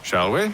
Shall we?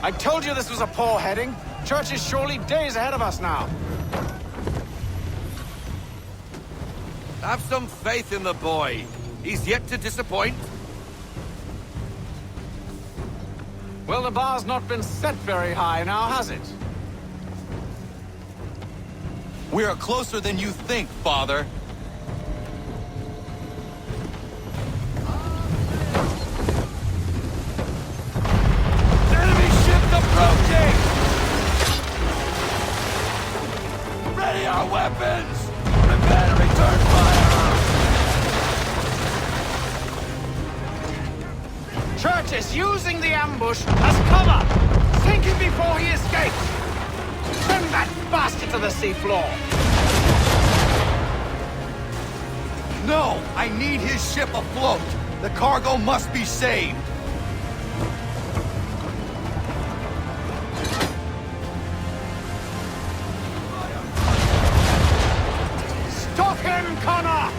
I told you this was a poor heading. Church is surely days ahead of us now. Have some faith in the boy. He's yet to disappoint. Well, the bar's not been set very high now, has it? We are closer than you think, Father. Enemy ships approaching! Ready our weapons! Prepare to return fire! Church is using the ambush as cover! Sink him before he escapes! Send that bastard to the seafloor! No! I need his ship afloat! The cargo must be saved! Stop him, Connor!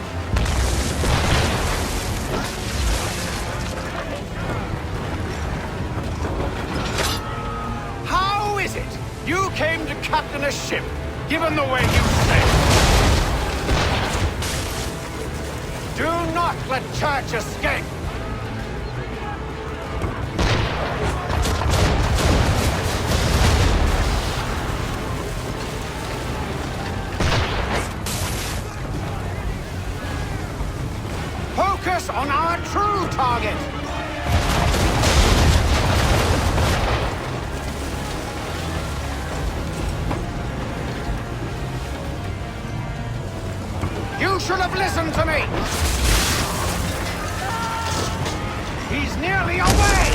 How is it you came to captain a ship, given the way you said? Do not let Church escape! Focus on our true target! You should have listened to me! He's nearly away!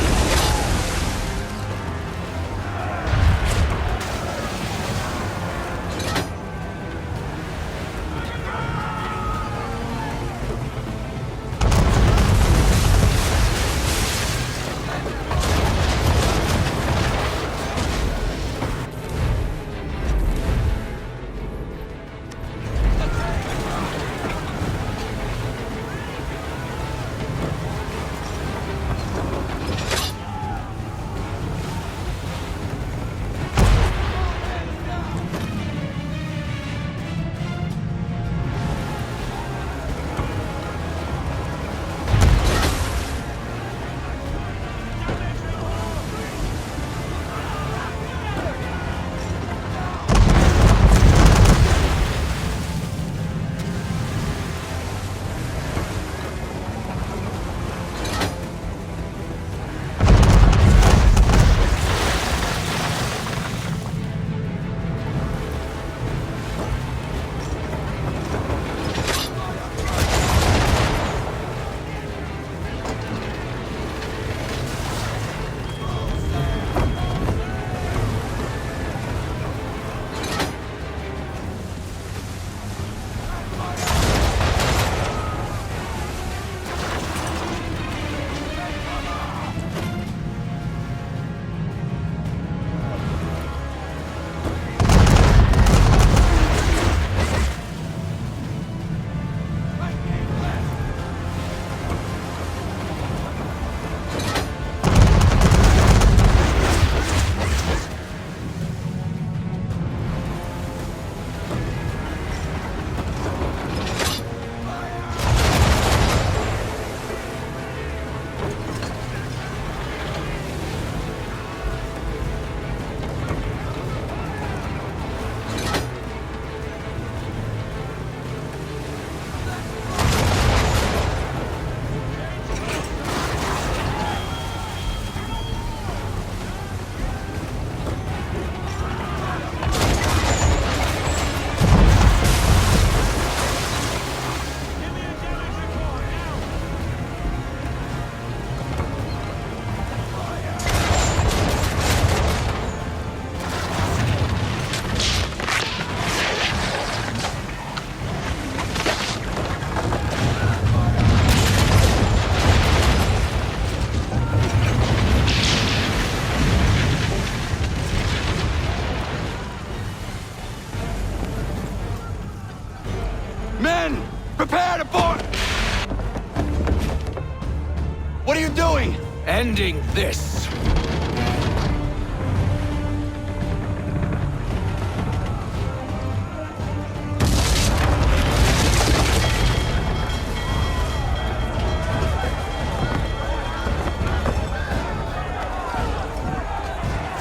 doing? Ending this.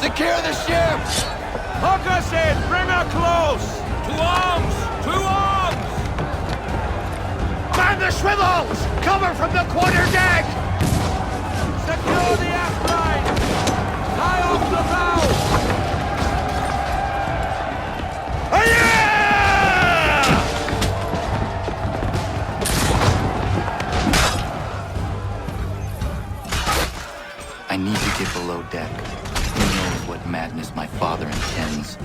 Secure the ship! Hook us in! Bring her close! To arms! To arms! Man the swivels! Cover from the quarterdeck! Secure the aft line! Tie off the bow! I need to get below deck. Who knows what madness my father intends?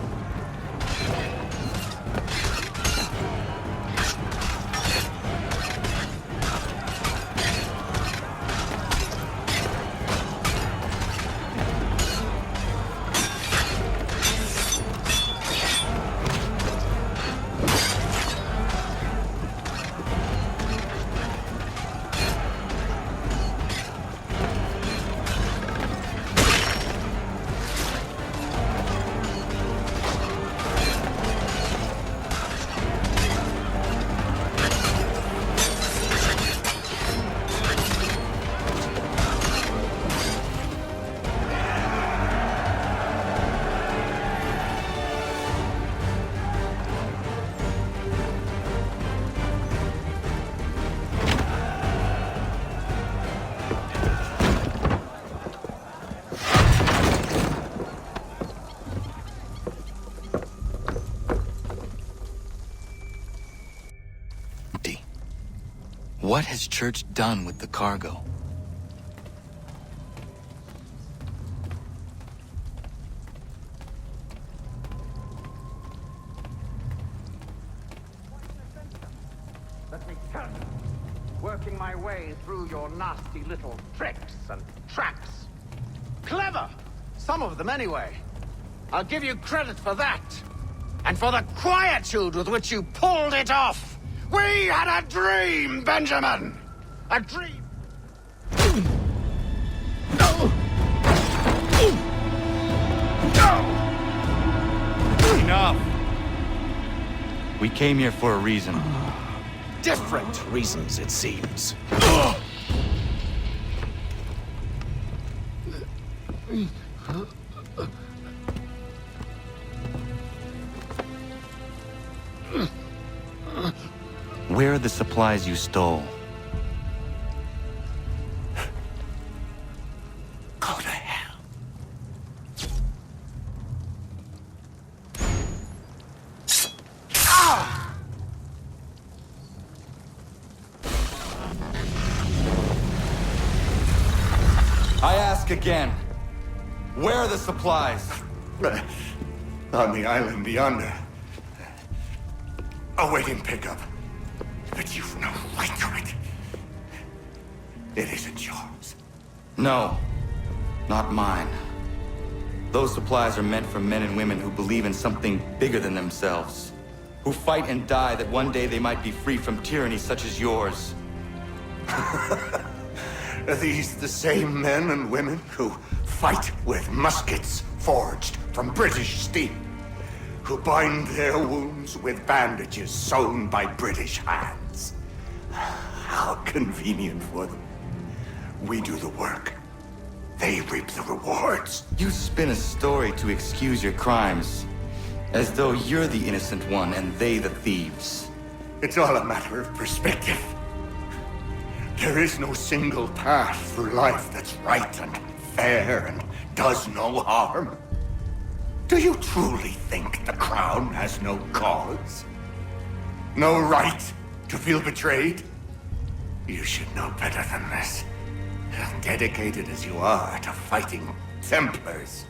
What has Church done with the cargo? Let me tell you, working my way through your nasty little tricks and traps. Clever! Some of them anyway. I'll give you credit for that. And for the quietude with which you pulled it off. We had a dream, Benjamin! A dream! Enough! We came here for a reason. Different reasons, it seems. Where are the supplies you stole? Go to hell. I ask again. Where are the supplies? On the island yonder. Awaiting pickup. But you've no right to it. It isn't yours. No, not mine. Those supplies are meant for men and women who believe in something bigger than themselves. Who fight and die that one day they might be free from tyranny such as yours. Are these the same men and women who fight with muskets forged from British steel? Who bind their wounds with bandages sewn by British hands? How convenient for them. We do the work. They reap the rewards. You spin a story to excuse your crimes, as though you're the innocent one and they the thieves. It's all a matter of perspective. There is no single path through life that's right and fair and does no harm. Do you truly think the Crown has no cause? No right to feel betrayed? You should know better than this. Dedicated as you are to fighting Templars,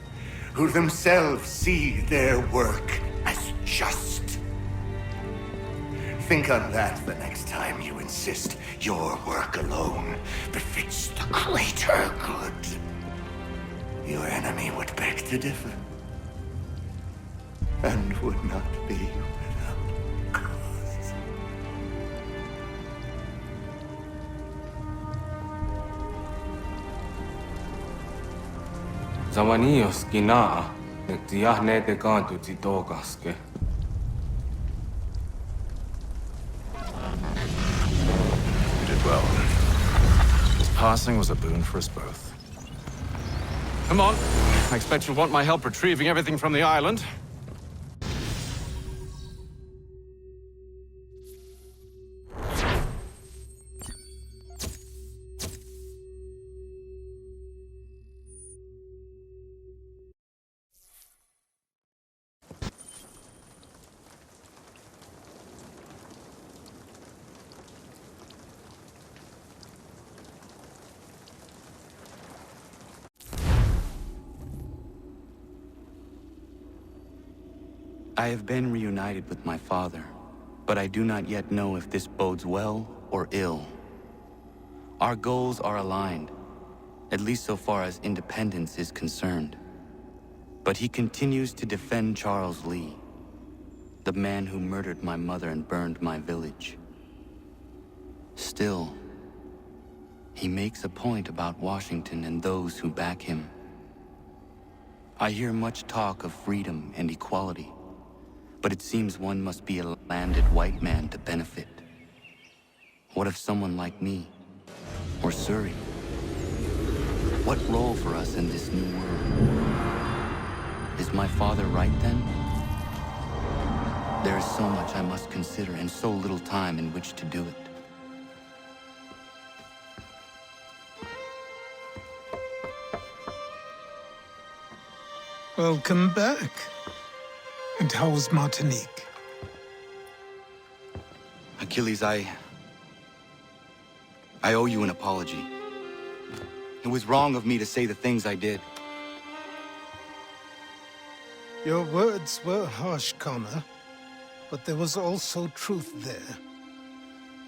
who themselves see their work as just. Think on that the next time you insist your work alone befits the greater good. Your enemy would beg to differ, and would not be without cause. Zawanios Gina, Tiahne de Gantu Tidogaske. You did well. His passing was a boon for us both. Come on. I expect you'll want my help retrieving everything from the island. I have been reunited with my father, but I do not yet know if this bodes well or ill. Our goals are aligned, at least so far as independence is concerned. But he continues to defend Charles Lee, the man who murdered my mother and burned my village. Still, he makes a point about Washington and those who back him. I hear much talk of freedom and equality, but it seems one must be a landed white man to benefit. What of someone like me, or Surrey? What role for us in this new world? Is my father right then? There is so much I must consider and so little time in which to do it. Welcome back. And how was Martinique? Achilles, I owe you an apology. It was wrong of me to say the things I did. Your words were harsh, Connor, but there was also truth there.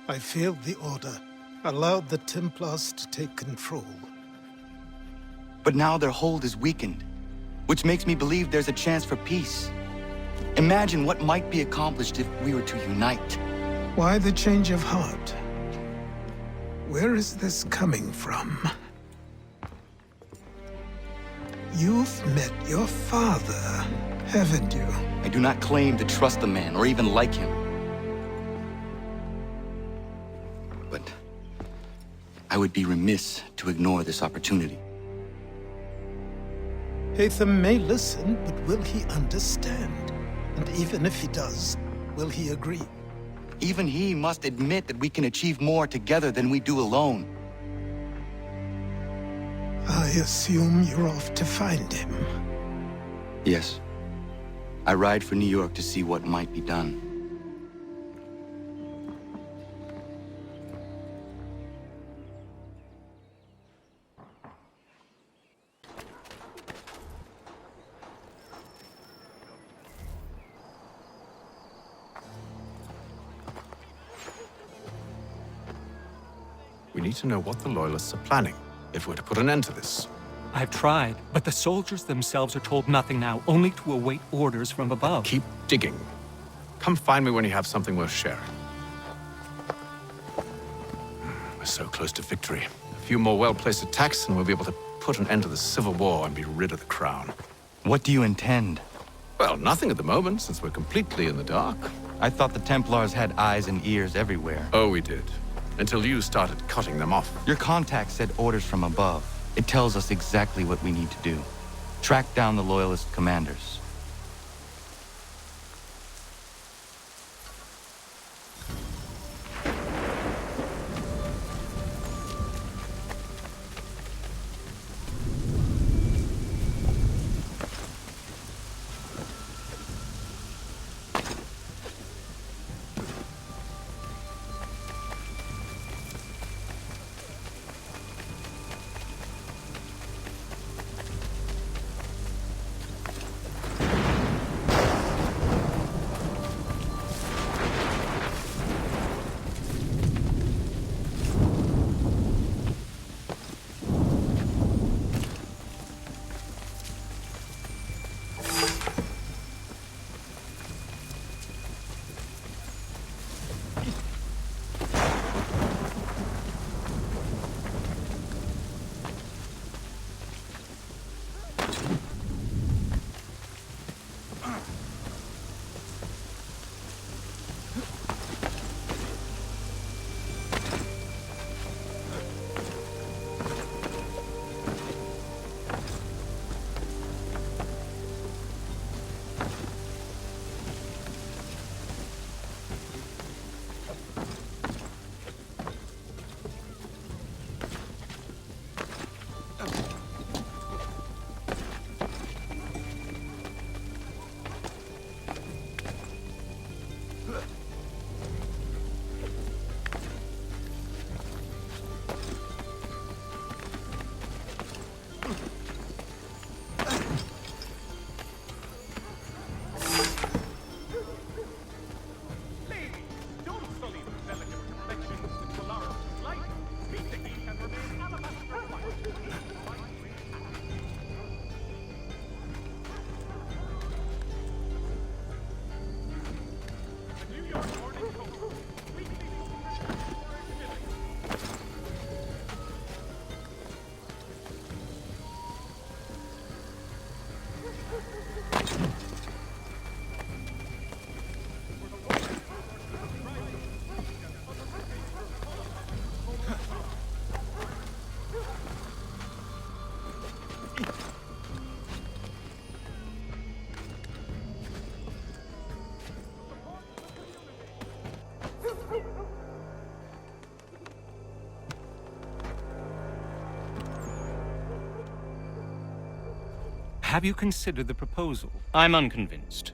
I failed the Order, allowed the Templars to take control. But now their hold is weakened, which makes me believe there's a chance for peace. Imagine what might be accomplished if we were to unite. Why the change of heart? Where is this coming from? You've met your father, haven't you? I do not claim to trust the man or even like him. But I would be remiss to ignore this opportunity. Hatham may listen, but will he understand? And even if he does, will he agree? Even he must admit that we can achieve more together than we do alone. I assume you're off to find him. Yes. I ride for New York to see what might be done. We need to know what the Loyalists are planning, if we're to put an end to this. I've tried, but the soldiers themselves are told nothing now, only to await orders from above. Keep digging. Come find me when you have something worth sharing. We're so close to victory. A few more well-placed attacks and we'll be able to put an end to the Civil War and be rid of the crown. What do you intend? Well, nothing at the moment, since we're completely in the dark. I thought the Templars had eyes and ears everywhere. Oh, we did. Until you started cutting them off. Your contact said orders from above. It tells us exactly what we need to do. Track down the Loyalist commanders. Have you considered the proposal? I'm unconvinced.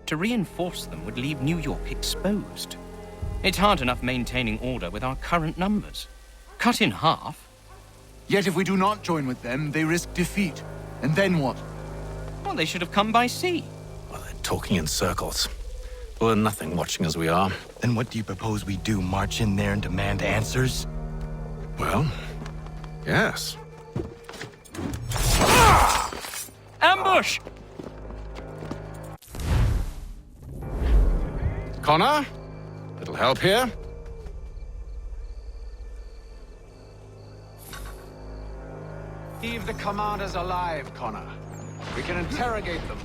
To reinforce them would leave New York exposed. It's hard enough maintaining order with our current numbers. Cut in half. Yet if we do not join with them, they risk defeat. And then what? Well, they should have come by sea. Well, they're talking in circles. We'll learn nothing watching as we are. Then what do you propose we do? March in there and demand answers? Well, yes. Ambush! Connor? Little help here? Leave the commanders alive, Connor. We can interrogate them.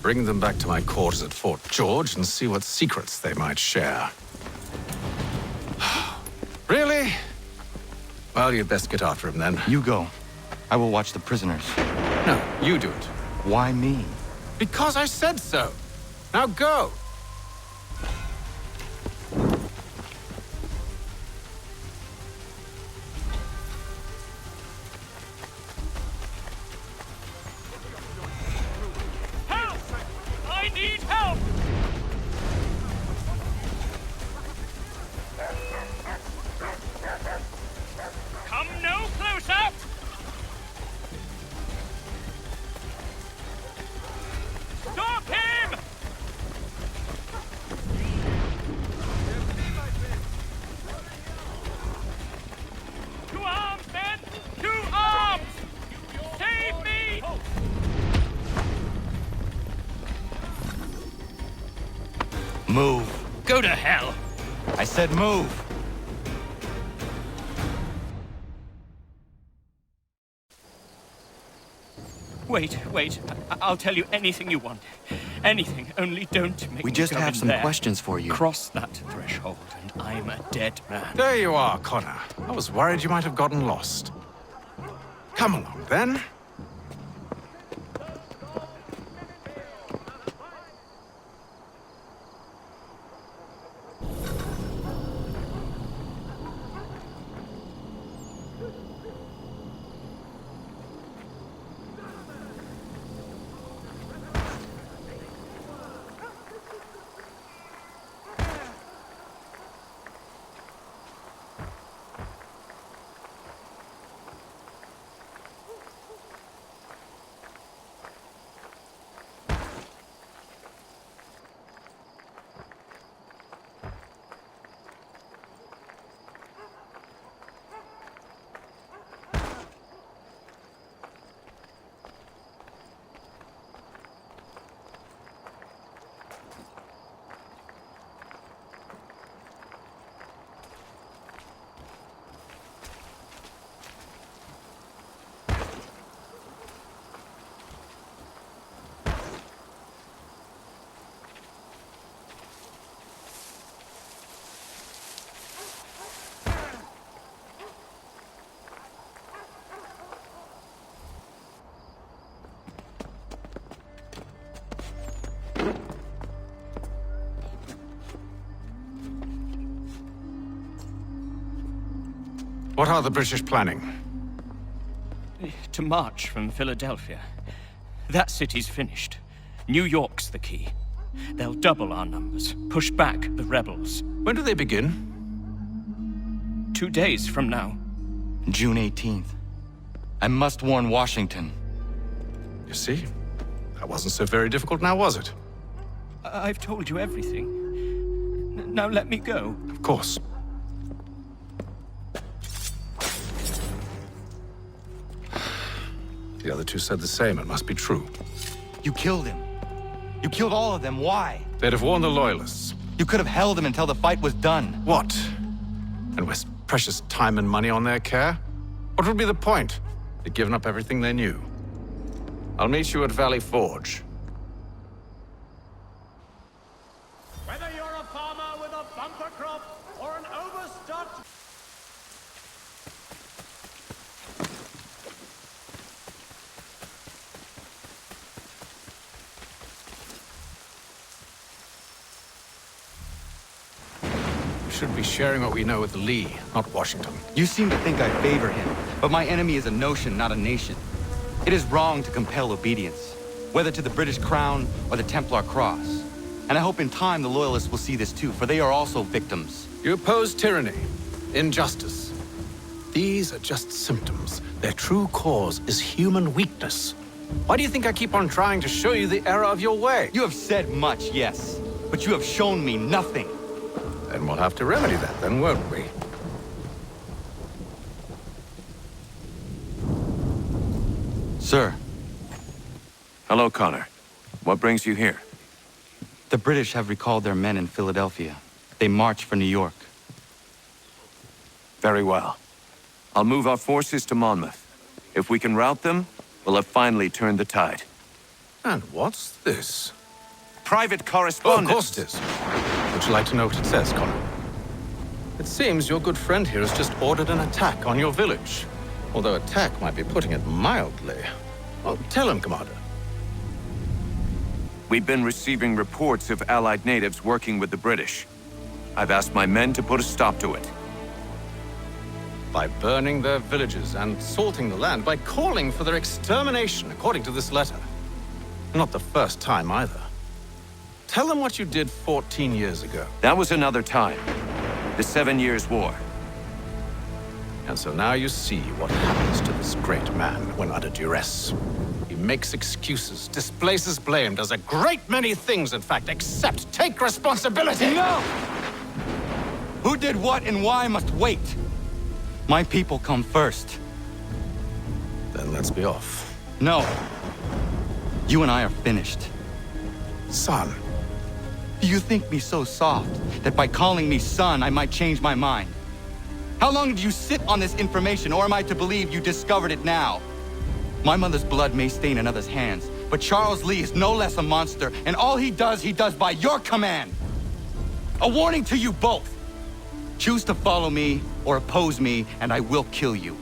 Bring them back to my quarters at Fort George and see what secrets they might share. Really? Well, you'd best get after him then. You go. I will watch the prisoners. No, you do it. Why me? Because I said so. Now go. Move. Go to hell! I said move. Wait. I'll tell you anything you want. Anything, only don't make We me just go have in some there. questions for you. Cross that threshold, and I'm a dead man. There you are, Connor. I was worried you might have gotten lost. Come along, then. What are the British planning? To march from Philadelphia. That city's finished. New York's the key. They'll double our numbers, push back the rebels. When do they begin? 2 days from now. June 18th. I must warn Washington. You see? That wasn't so very difficult now, was it? I've told you everything. Now let me go. Of course. The other two said the same. It must be true. You killed him. You killed all of them. Why? They'd have warned the Loyalists. You could have held him until the fight was done. What? And waste precious time and money on their care? What would be the point? They'd given up everything they knew. I'll meet you at Valley Forge. Whether you're a farmer with a bumper crop or an overstocked... We should be sharing what we know with Lee, not Washington. You seem to think I favor him, but my enemy is a notion, not a nation. It is wrong to compel obedience, whether to the British Crown or the Templar Cross. And I hope in time the Loyalists will see this too, for they are also victims. You oppose tyranny, injustice. These are just symptoms. Their true cause is human weakness. Why do you think I keep on trying to show you the error of your way? You have said much, yes, but you have shown me nothing. Then we'll have to remedy that, then, won't we? Sir, Hello, Connor. What brings you here? the British have recalled their men in Philadelphia. They march for New York. Very well. I'll move our forces to Monmouth. If we can rout them, we'll have finally turned the tide. And what's this? Private Oh, of correspondence. course it is. Would you like to know what it says, Connor? It seems your good friend here has just ordered an attack on your village. Although attack might be putting it mildly. Well, tell him, Commander. We've been receiving reports of Allied natives working with the British. I've asked my men to put a stop to it. By burning their villages and salting the land, by calling for their extermination, according to this letter. Not the first time, either. Tell them what you did 14 years ago. That was another time. The 7 Years' War. And so now you see what happens to this great man when under duress. He makes excuses, displaces blame, does a great many things, in fact, except take responsibility! No! Who did what and why must wait. My people come first. Then let's be off. No. You and I are finished. Son. Do you think me so soft that by calling me son, I might change my mind? How long did you sit on this information, or am I to believe you discovered it now? My mother's blood may stain another's hands, but Charles Lee is no less a monster, and all he does by your command. A warning to you both. Choose to follow me or oppose me, and I will kill you.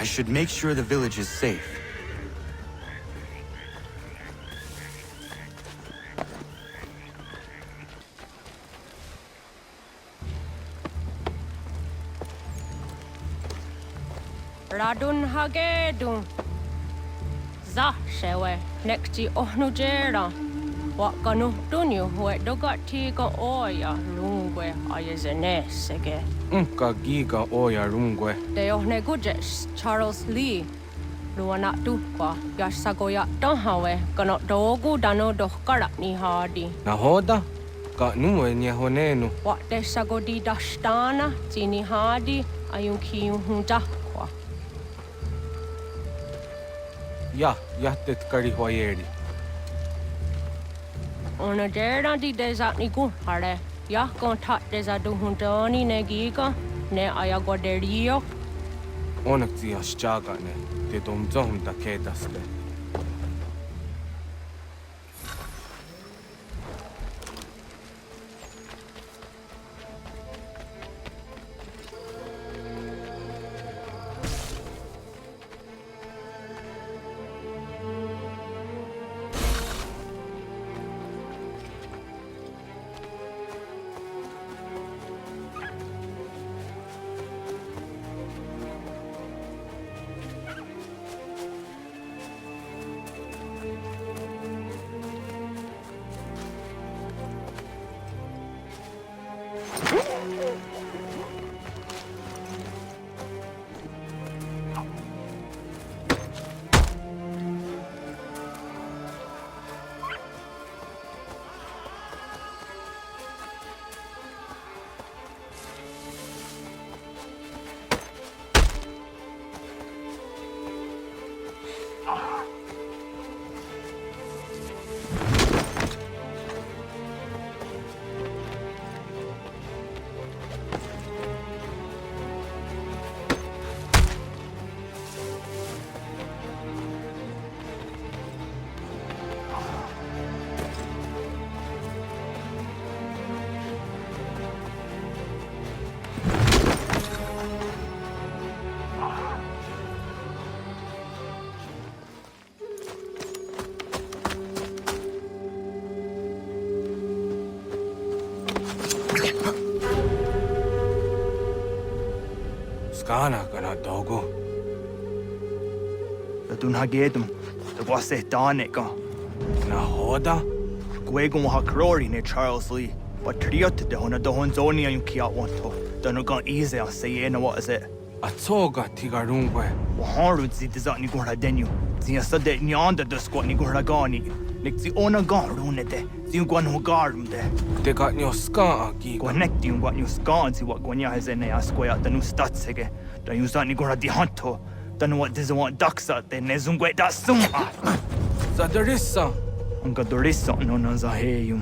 should make sure the village is safe. Radun hagedun. Za shewe nekti ohnujera. Wakanu dunyu hue dogati ga oya lungwe ayezenesege. Ka giga oya rungwe. De ohne gujes Charles Lee. Luana tukwa yasagoya donhawe kano dogu dano dohkara ni hadi. Nahoda? Ka nuwe nye honenu. Wat de sagodi dashtana tini hadi ayun kiyun hunta. Ja, jättet kari hoyeri. Ona dera di desa ni hare. Ja kontat desa du huntoni ne giga ne ayagoderio. Onak tia shchagane. Te dom zom da kedaste. Skana kana dogo. Radun hagedum. The wase daneka. Nahoda? Gwegun ha krori ne Charles Lee. But triot de hona dohon zoni ayun kiat wanto. Donogan easy on say na what is it? Atsoga tigarungwe. Waharud zi dizat ni gora denu. Zia sade nyanda de squat ni gora gani. Nik zi ona garune de. Zi gwan ho garum de. Te got nyo ska agi. Gwanek di wat nyo skan zi wat gwanya hezene asquaya the new statsege. Da you zat ni gora di hanto. Dano what diz want daksa de nezungwe da sum. Zadarissa. Anka dorissa no na zaheyum.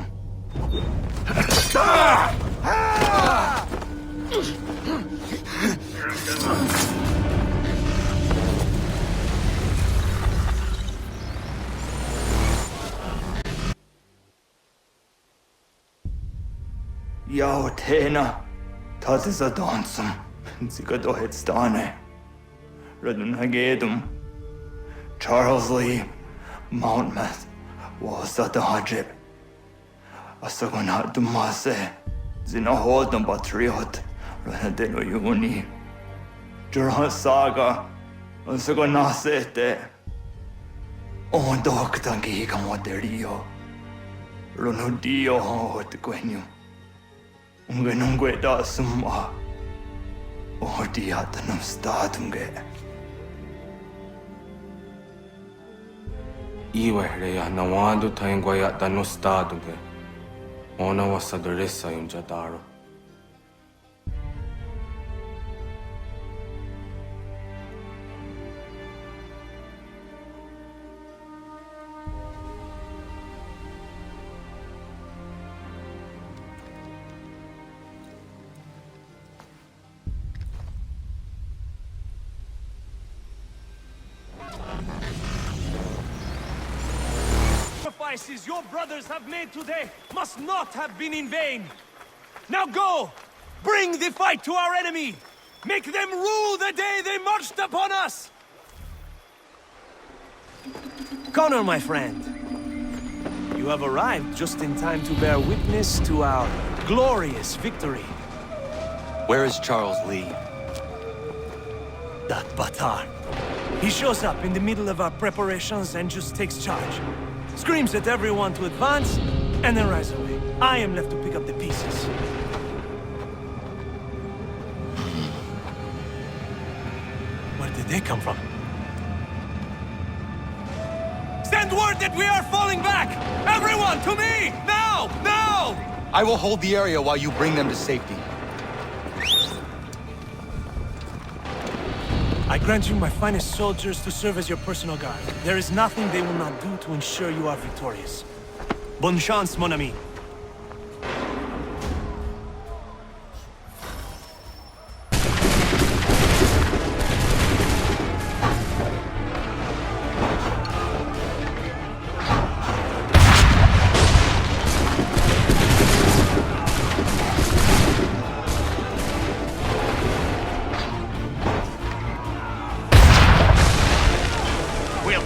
Yao tena, that is a dansum. Zika dohet stane. Radun hagedum. Charles Lee, Mountmouth, was at the hajib. Asagonat dumase. Zina hodum batriot. Ranadeno yuni. Jurhan saga. Asagonasete. On doktangi kamoderio. Runudio hot gwenyu. Ungenungwe da summa. Odiatanum stadunge. Iwehreya nawando taingwaya dano staduge. Ona wasadoresa yunjadaro. Sacrifices your brothers have made today must not have been in vain. Now go! Bring the fight to our enemy! Make them rue the day they marched upon us! Connor, my friend. You have arrived just in time to bear witness to our glorious victory. Where is Charles Lee? That Batar. He shows up in the middle of our preparations and just takes charge. Screams at everyone to advance, and then rides away. I am left to pick up the pieces. Where did they come from? Send word that we are falling back! Everyone, to me! Now! Now! I will hold the area while you bring them to safety. I grant you my finest soldiers to serve as your personal guard. There is nothing they will not do to ensure you are victorious. Bonne chance, mon ami.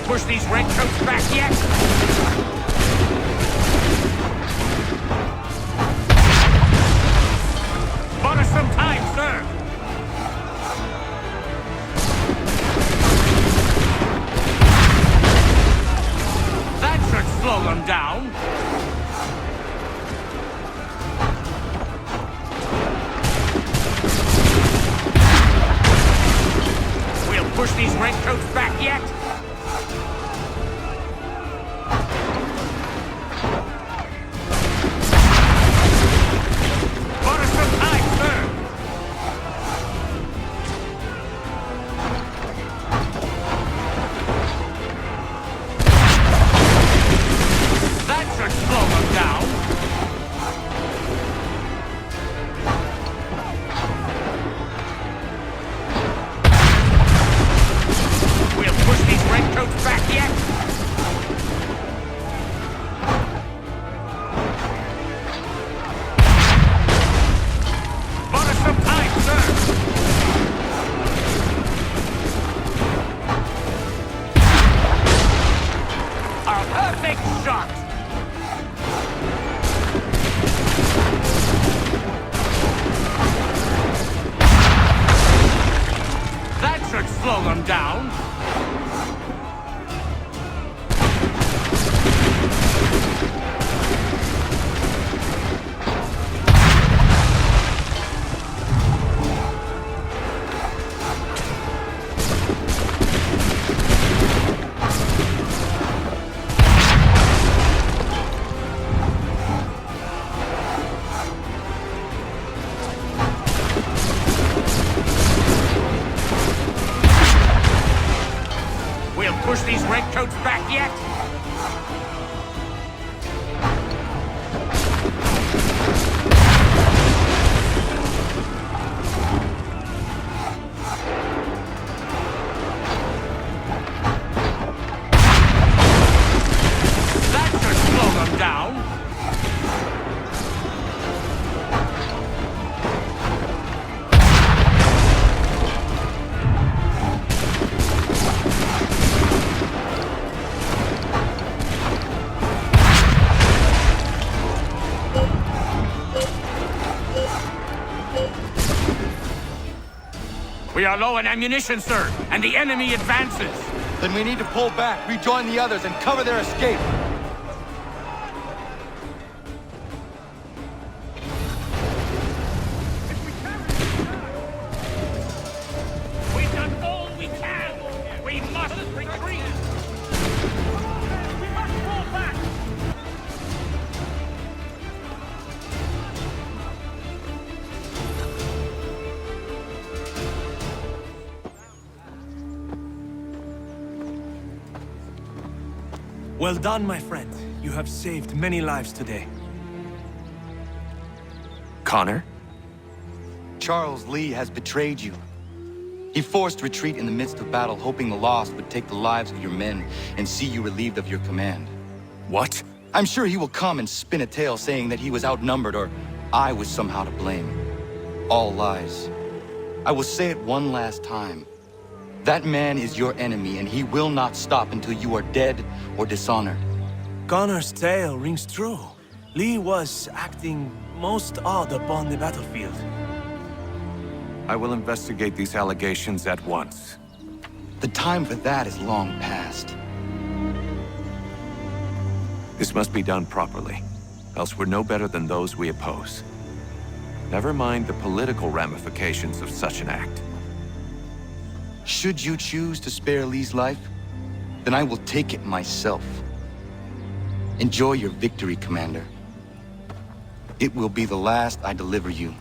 Push these redcoats back yet? Bought us some time, sir. That should slow them down. We'll push these redcoats back yet? Slow them down. Push these redcoats back yet? That should slow them down. We are low on ammunition, sir, and the enemy advances. Then we need to pull back, rejoin the others, and cover their escape. We've done all we can. We mustn't retreat. We must fall back. Well done, my friend. You have saved many lives today. Connor? Charles Lee has betrayed you. He forced retreat in the midst of battle, hoping the loss would take the lives of your men and see you relieved of your command. What? I'm sure he will come and spin a tale saying that he was outnumbered or I was somehow to blame. All lies. I will say it one last time. That man is your enemy, and he will not stop until you are dead or dishonored. Connor's tale rings true. Lee was acting most odd upon the battlefield. I will investigate these allegations at once. The time for that is long past. This must be done properly, else we're no better than those we oppose. Never mind the political ramifications of such an act. Should you choose to spare Lee's life, then I will take it myself. Enjoy your victory, Commander. It will be the last I deliver you.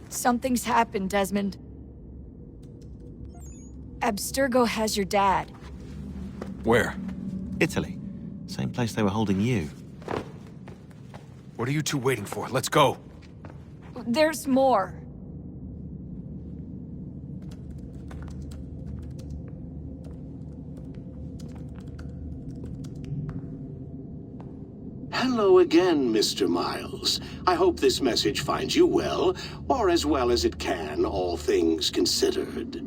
Something's happened, Desmond. Abstergo has your dad. Where? Italy. Same place they were holding you. What are you two waiting for? Let's go! There's more. Hello again, Mr. Miles. I hope this message finds you well, or as well as it can, all things considered.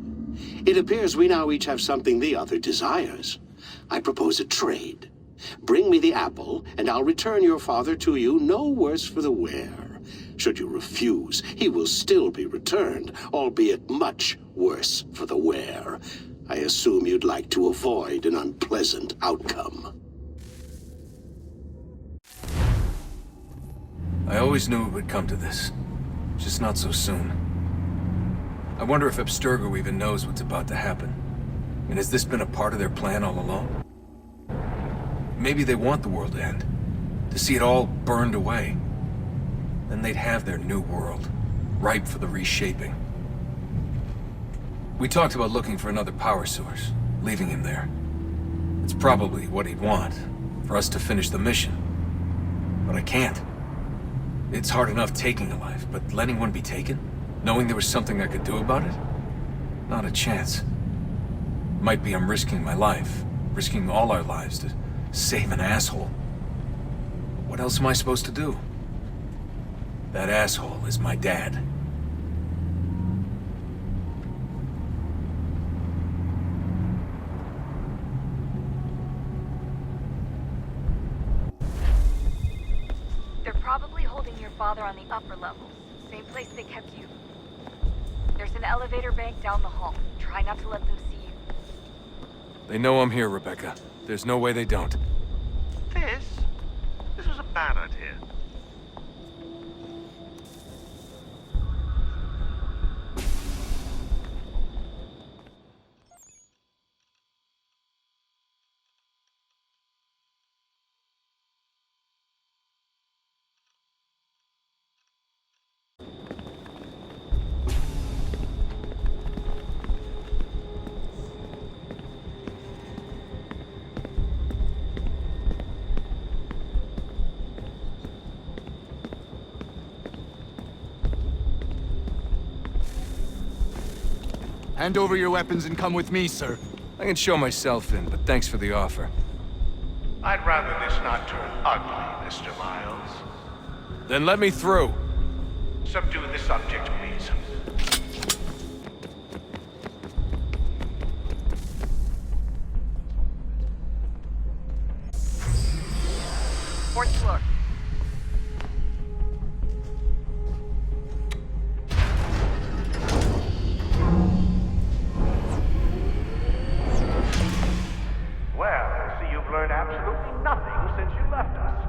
It appears we now each have something the other desires. I propose a trade. Bring me the apple, and I'll return your father to you no worse for the wear. Should you refuse, he will still be returned, albeit much worse for the wear. I assume you'd like to avoid an unpleasant outcome. I always knew it would come to this. Just not so soon. I wonder if Abstergo even knows what's about to happen. And has this been a part of their plan all along? Maybe they want the world to end. To see it all burned away. Then they'd have their new world, ripe for the reshaping. We talked about looking for another power source, leaving him there. It's probably what he'd want, for us to finish the mission. But I can't. It's hard enough taking a life, but letting one be taken? Knowing there was something I could do about it? Not a chance. Might be I'm risking my life, risking all our lives to save an asshole. What else am I supposed to do? That asshole is my dad. They're probably holding your father on the upper levels. Same place they kept you. There's an elevator bank down the hall. Try not to let them see you. They know I'm here, Rebecca. There's no way they don't. This was a bad idea. Hand over your weapons and come with me, sir. I can show myself in, but thanks for the offer. I'd rather this not turn ugly, Mr. Miles. Then let me through. Subdue the subject, please. Fourth floor. Well, I see you've learned absolutely nothing since you left us.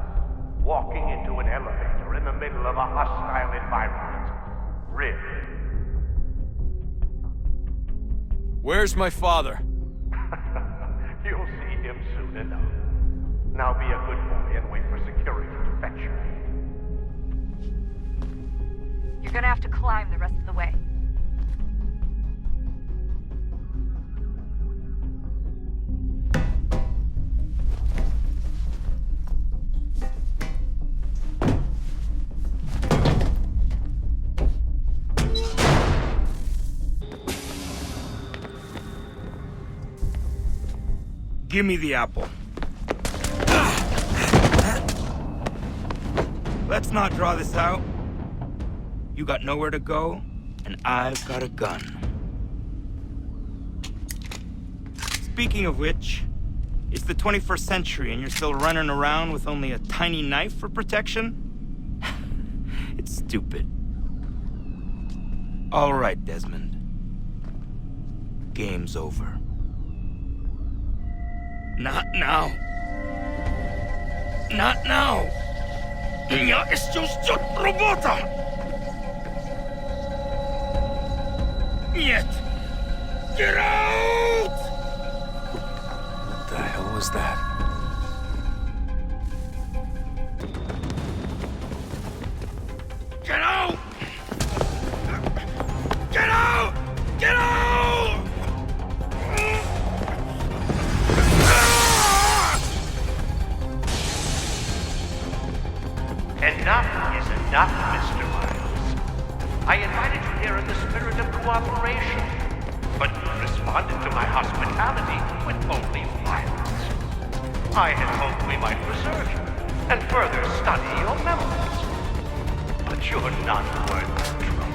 Walking into an elevator in the middle of a hostile environment. Really? Where's my father? You'll see him soon enough. Now be a good boy and wait for security to fetch you. You're gonna have to climb the rest of the way. Give me the apple. Let's not draw this out. You got nowhere to go, and I've got a gun. Speaking of which, it's the 21st century and you're still running around with only a tiny knife for protection? It's stupid. All right, Desmond. Game's over. Not now. Not now. Я еще ждет работа. Нет. Get out! What the hell was that? Get out! Get out! Get out! Enough is enough, Mr. Miles. I invited you here in the spirit of cooperation, but you responded to my hospitality with only violence. I had hoped we might preserve you and further study your memories. But you're not worth the trouble.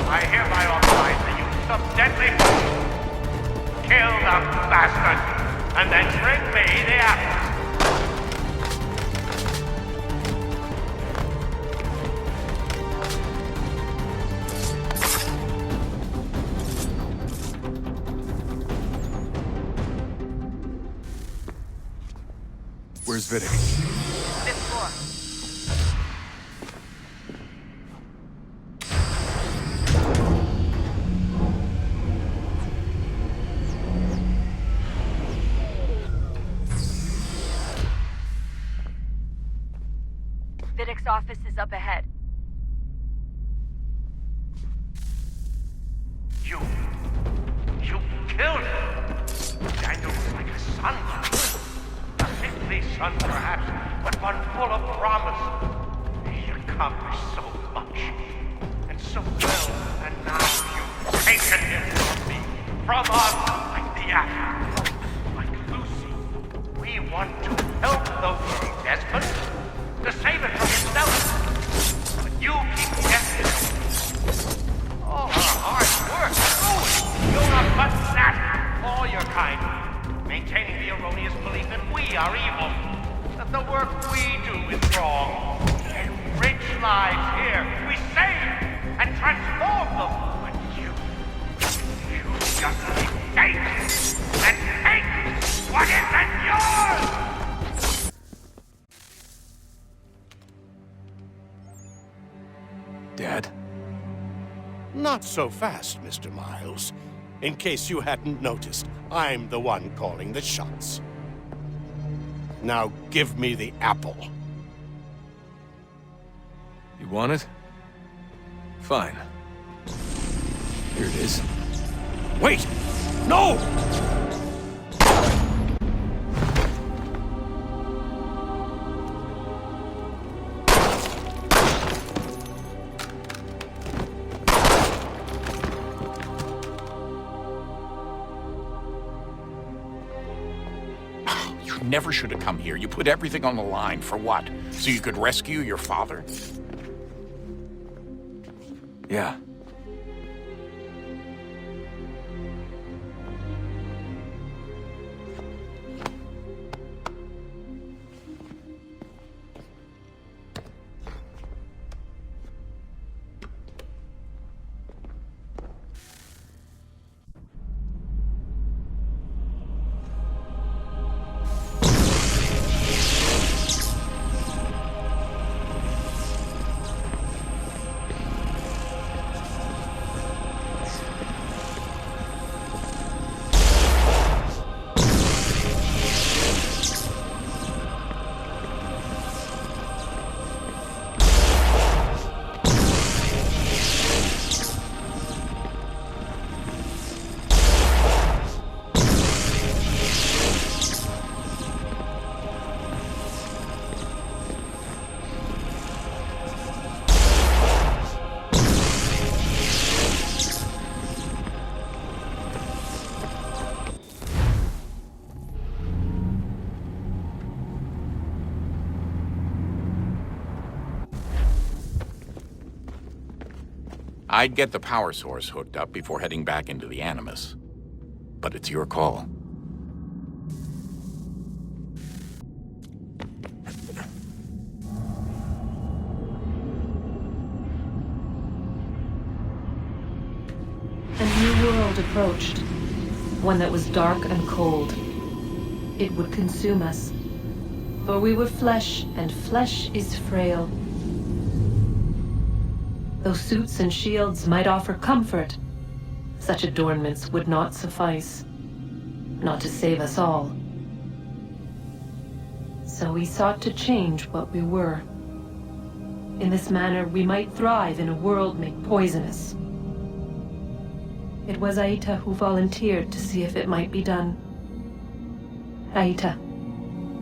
I hereby authorize the use of deadly force. Kill the bastard, and then bring me the apple. Where's Vidic? Fifth floor. Vidic's office is up ahead. You killed him. Daniel was like a son. A sickly son, perhaps, but one full of promise. He accomplished so much, and so well, and now you've taken him from me, from us, like the apple, like Lucy. We want to help the world, Desmond, to save it from itself, but you keep guessing. All our hard work, ruined. You're a pathetic, all your kind, maintaining the erroneous belief that we are evil, that the work we do is wrong. Enrich lives here, we save and transform them. But you just hate and take what isn't yours! Dad? Not so fast, Mr. Miles. In case you hadn't noticed, I'm the one calling the shots. Now give me the apple. You want it? Fine. Here it is. Wait! No! Never should have come here. You put everything on the line. For what? So you could rescue your father? Yeah. I'd get the power source hooked up before heading back into the Animus. But it's your call. A new world approached. One that was dark and cold. It would consume us. For we were flesh, and flesh is frail. Though suits and shields might offer comfort, such adornments would not suffice. Not to save us all. So we sought to change what we were. In this manner, we might thrive in a world made poisonous. It was Aita who volunteered to see if it might be done. Aita,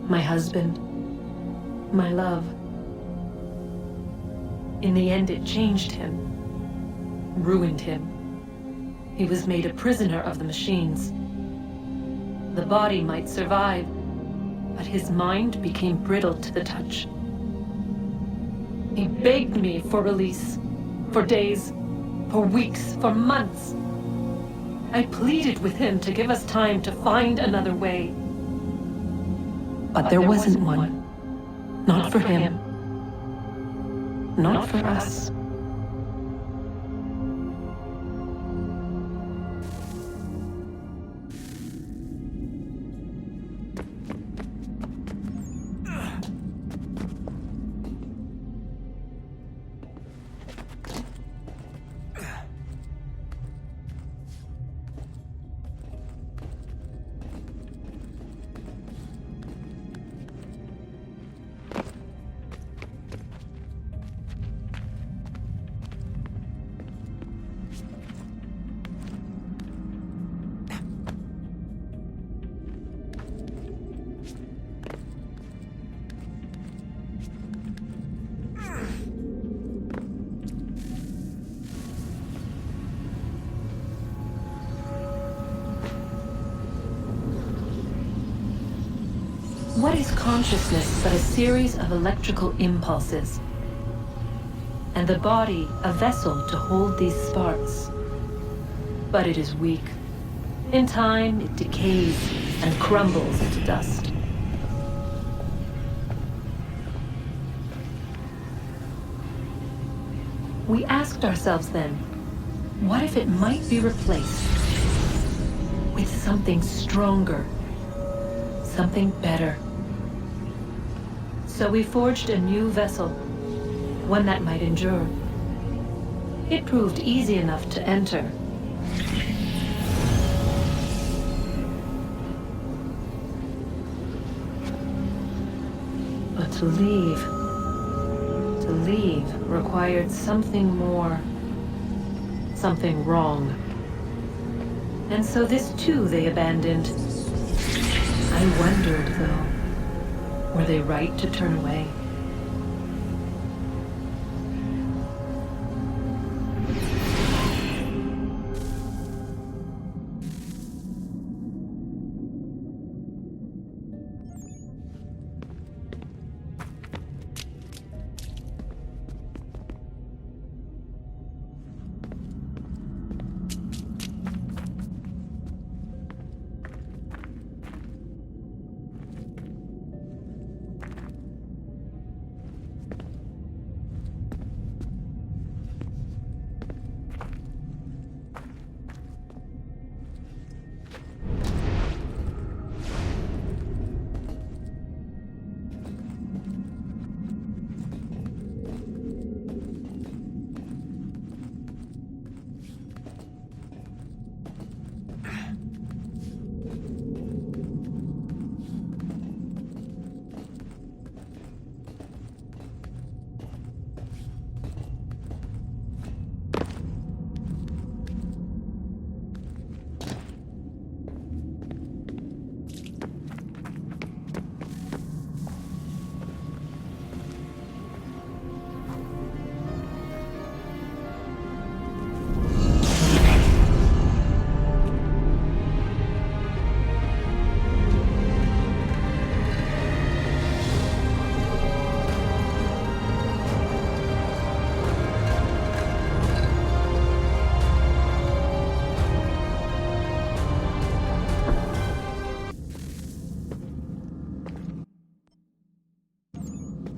my husband, my love. In the end, it changed him, ruined him. He was made a prisoner of the machines. The body might survive, but his mind became brittle to the touch. He begged me for release, for days, for weeks, for months. I pleaded with him to give us time to find another way. But there wasn't one. Not for him. Not for us. What is consciousness but a series of electrical impulses? And the body a vessel to hold these sparks. But it is weak. In time, it decays and crumbles into dust. We asked ourselves then, what if it might be replaced with something stronger, something better? So we forged a new vessel, one that might endure. It proved easy enough to enter. But to leave required something more, something wrong. And so this too they abandoned. I wondered, though. Were they right to turn away?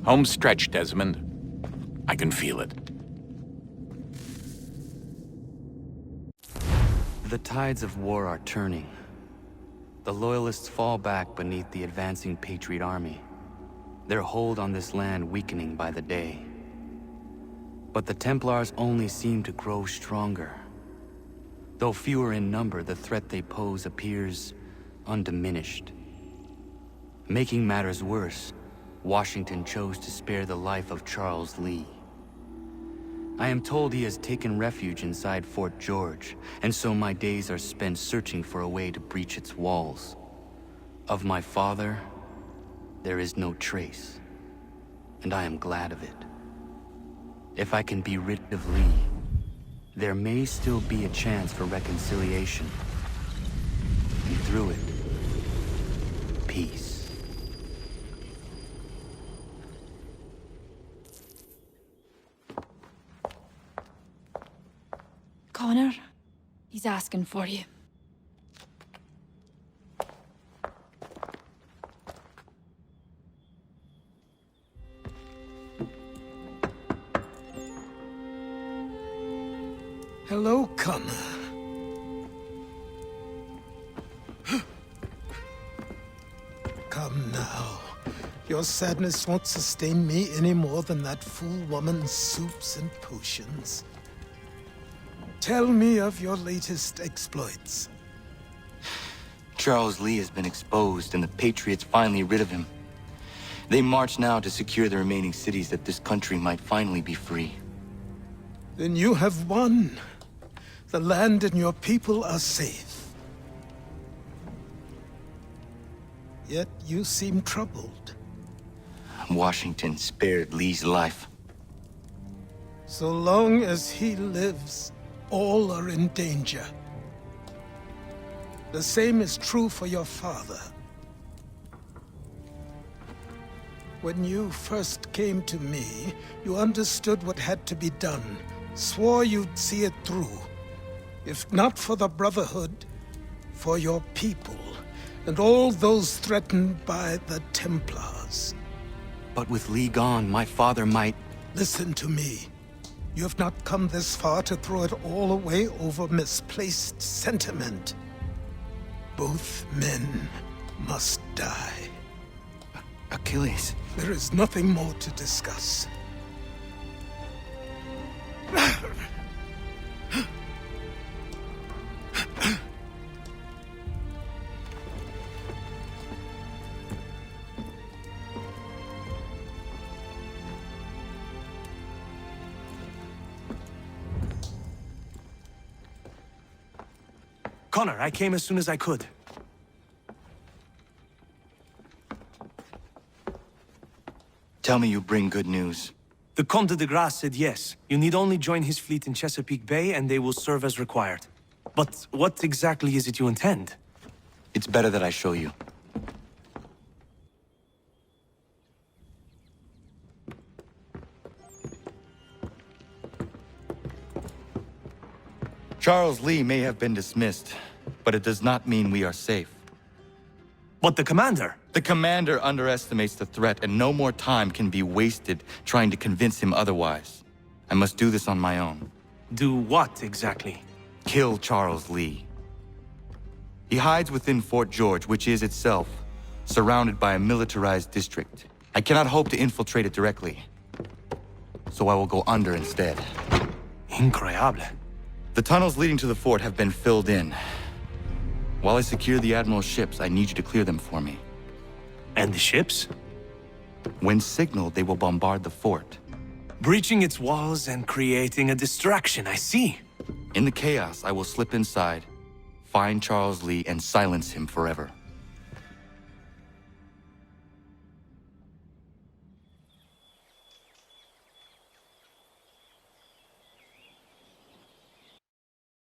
Home stretch, Desmond. I can feel it. The tides of war are turning. The Loyalists fall back beneath the advancing Patriot army, their hold on this land weakening by the day. But the Templars only seem to grow stronger. Though fewer in number, the threat they pose appears undiminished. Making matters worse, Washington chose to spare the life of Charles Lee. I am told he has taken refuge inside Fort George, and so my days are spent searching for a way to breach its walls. Of my father, there is no trace, and I am glad of it. If I can be rid of Lee, there may still be a chance for reconciliation. And through it, peace. Connor, he's asking for you. Hello, Connor. Come now. Your sadness won't sustain me any more than that fool woman's soups and potions. Tell me of your latest exploits. Charles Lee has been exposed, and the Patriots finally rid of him. They march now to secure the remaining cities that this country might finally be free. Then you have won. The land and your people are safe. Yet you seem troubled. Washington spared Lee's life. So long as he lives, all are in danger. The same is true for your father. When you first came to me, you understood what had to be done, swore you'd see it through. If not for the Brotherhood, for your people, and all those threatened by the Templars. But with Lee gone, my father might... Listen to me. You have not come this far to throw it all away over misplaced sentiment. Both men must die. Achilles. There is nothing more to discuss. Connor, I came as soon as I could. Tell me you bring good news. The Comte de Grasse said yes. You need only join his fleet in Chesapeake Bay and they will serve as required. But what exactly is it you intend? It's better that I show you. Charles Lee may have been dismissed, but it does not mean we are safe. But the commander? The commander underestimates the threat, and no more time can be wasted trying to convince him otherwise. I must do this on my own. Do what, exactly? Kill Charles Lee. He hides within Fort George, which is itself surrounded by a militarized district. I cannot hope to infiltrate it directly, so I will go under instead. Incroyable. The tunnels leading to the fort have been filled in. While I secure the Admiral's ships, I need you to clear them for me. And the ships? When signaled, they will bombard the fort. Breaching its walls and creating a distraction, I see. In the chaos, I will slip inside, find Charles Lee, and silence him forever.